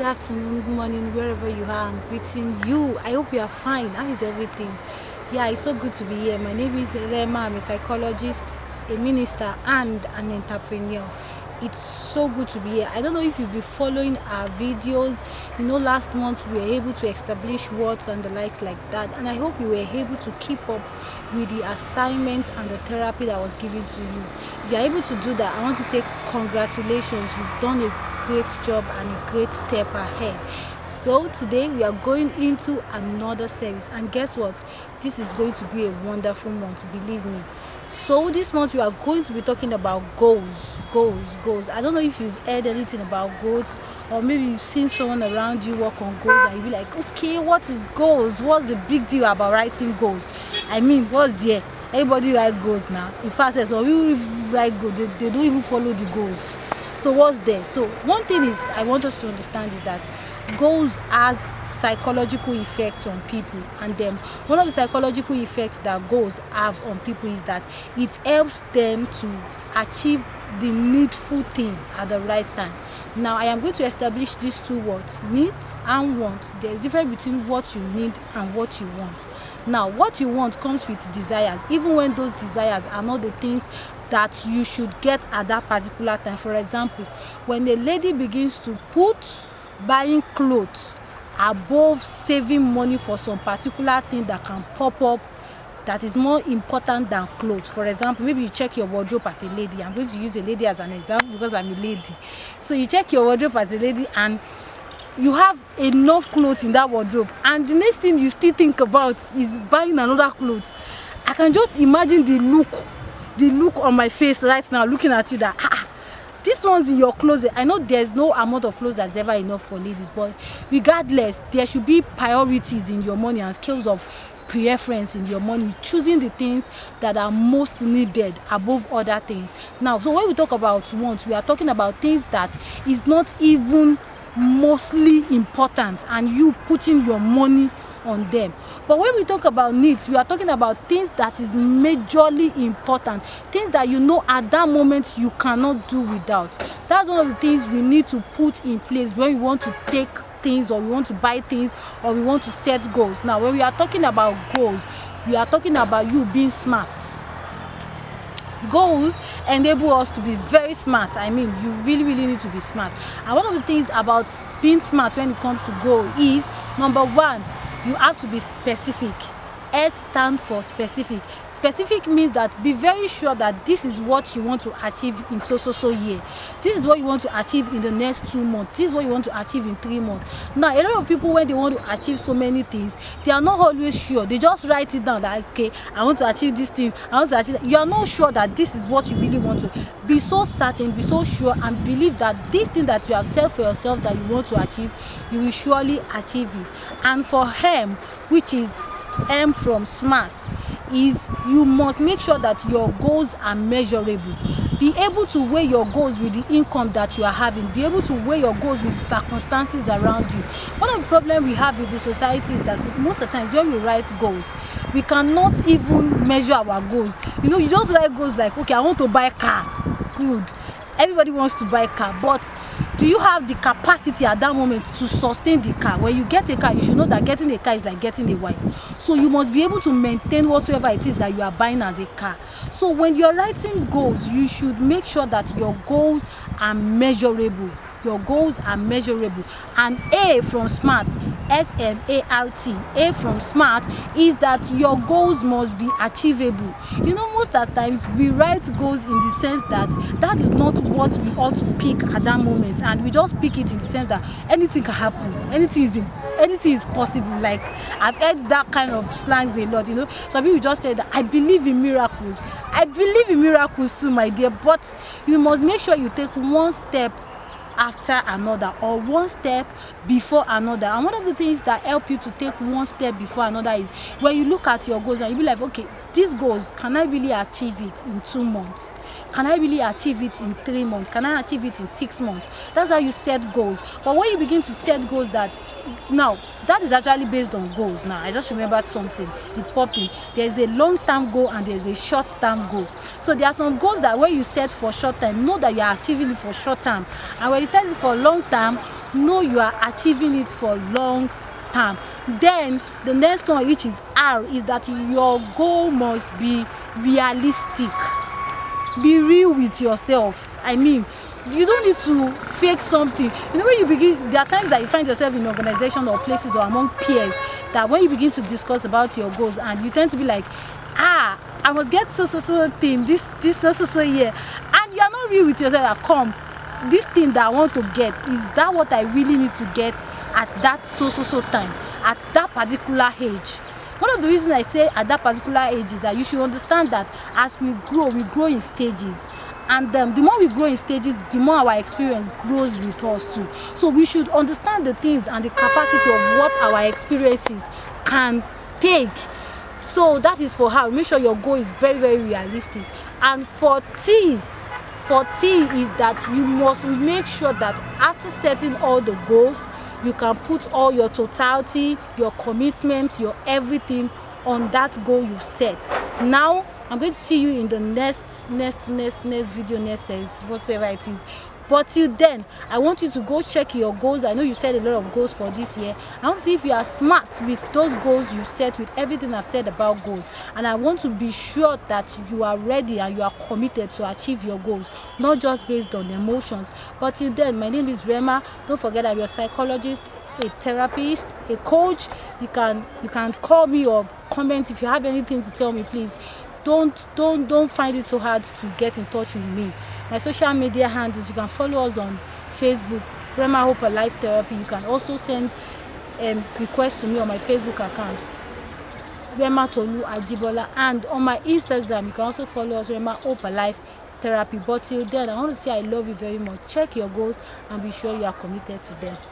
afternoon, good morning, wherever you are. I'm greeting you. I hope you are fine. How is everything? Yeah, it's so good to be here. My name is Rema. I'm a psychologist, a minister, and an entrepreneur. It's so good to be here. I don't know if you've been following our videos. Last month we were able to establish words and the likes like that, and I hope you were able to keep up with the assignment and the therapy that was given to you. If you're able to do that, I want to say congratulations. You've done a great job and a great step ahead. So today we are going into another series, and guess what? This is going to be a wonderful month, believe me. So this month we are going to be talking about goals. I don't know if you've heard anything about goals, or maybe you've seen someone around you work on goals and you'll be like, okay, what is goals? What's the big deal about writing goals? I mean, what's there? Everybody write goals now. In fact, so we write goals, they don't even follow the goals. So what's there? So one thing is I want us to understand is that goals has psychological effects on people, and then one of the psychological effects that goals have on people is that it helps them to achieve the needful thing at the right time. Now I am going to establish these two words, needs and want. There's a difference between what you need and what you want. Now what you want comes with desires, even when those desires are not the things that you should get at that particular time. For example, when a lady begins to put buying clothes above saving money for some particular thing that can pop up that is more important than clothes. For example, maybe you check your wardrobe as a lady. I'm going to use a lady as an example because I'm a lady. So you check your wardrobe as a lady and you have enough clothes in that wardrobe, and the next thing you still think about is buying another clothes. I can just imagine the look on my face right now looking at you that this one's in your closet. I know there's no amount of clothes that's ever enough for ladies, but regardless, there should be priorities in your money and scales of preference in your money, choosing the things that are most needed above other things. Now, so when we talk about wants, we are talking about things that is not even mostly important and you putting your money on them. But when we talk about needs, we are talking about things that is majorly important, things that at that moment you cannot do without. That's one of the things we need to put in place when we want to take things, or we want to buy things, or we want to set goals. Now when we are talking about goals, we are talking about you being smart. Goals enable us to be very smart. I mean, you really need to be smart. And one of the things about being smart when it comes to goal is, number one, you have to be specific. S stands for specific. Specific means that be very sure that this is what you want to achieve in so year. This is what you want to achieve in the next 2 months. This is what you want to achieve in 3 months. Now, a lot of people, when they want to achieve so many things, they are not always sure. They just write it down that, okay, I want to achieve this thing. I want to achieve that. You are not sure that this is what you really want to. Be so certain, be so sure, and believe that this thing that you have set for yourself that you want to achieve, you will surely achieve it. And for him, which is M from smart, is you must make sure that your goals are measurable. Be able to weigh your goals with the income that you are having. Be able to weigh your goals with the circumstances around you. One of the problems we have with the society is that most of the times when we write goals, we cannot even measure our goals. You just write goals like, okay, I want to buy a car. Good. Everybody wants to buy a car, but do you have the capacity at that moment to sustain the car? When you get a car, you should know that getting a car is like getting a wife. So you must be able to maintain whatsoever it is that you are buying as a car. So when you're writing goals, you should make sure that your goals are measurable. Your goals are measurable. And A from smart, S-M-A-R-T, A from smart is that your goals must be achievable. Most of the times we write goals in the sense that that is not what we ought to pick at that moment, and we just pick it in the sense that anything can happen, anything is possible. Like, I've heard that kind of slangs a lot. Some people just say that I believe in miracles. I believe in miracles too, my dear, but you must make sure you take one step after another, or one step before another. And one of the things that help you to take one step before another is when you look at your goals and you be like, okay, these goals, can I really achieve it in 2 months? Can I really achieve it in 3 months? Can I achieve it in 6 months? That's how you set goals. But when you begin to set goals that is actually based on goals. Now I just remembered something. It popped in. There's a long-term goal and there's a short-term goal. So there are some goals that when you set for short term, know that you are achieving it for short term. And when you set it for long term, know you are achieving it for long term. Then the next one, which is R, is that your goal must be realistic. Be real with yourself. I mean, you don't need to fake something. You know, when you begin, there are times that you find yourself in organizations or places or among peers that when you begin to discuss about your goals, and you tend to be like, I must get so thing this so year, and you are not real with yourself. That come, this thing that I want to get, is that what I really need to get at that so time, at that particular age? One of the reasons I say at that particular age is that you should understand that as we grow in stages. And the more we grow in stages, the more our experience grows with us too. So we should understand the things and the capacity of what our experiences can take. So that is for her. Make sure your goal is very, very realistic. And for T is that you must make sure that after setting all the goals, you can put all your totality, your commitment, your everything on that goal you've set. Now, I'm going to see you in the next video, next series, whatever it is. But till then, I want you to go check your goals. I know you set a lot of goals for this year. I want to see if you are smart with those goals you set, with everything I've said about goals. And I want to be sure that you are ready and you are committed to achieve your goals, not just based on emotions. But till then, my name is Rema. Don't forget I'm your psychologist, a therapist, a coach. You can call me or comment if you have anything to tell me, please. Don't find it so hard to get in touch with me. My social media handles, you can follow us on Facebook, Rema Hope Life Therapy. You can also send requests to me on my Facebook account, Rema Tolu Ajibola, and on my Instagram you can also follow us, Rema Hope Life Therapy. But till then, I want to say I love you very much. Check your goals and be sure you are committed to them.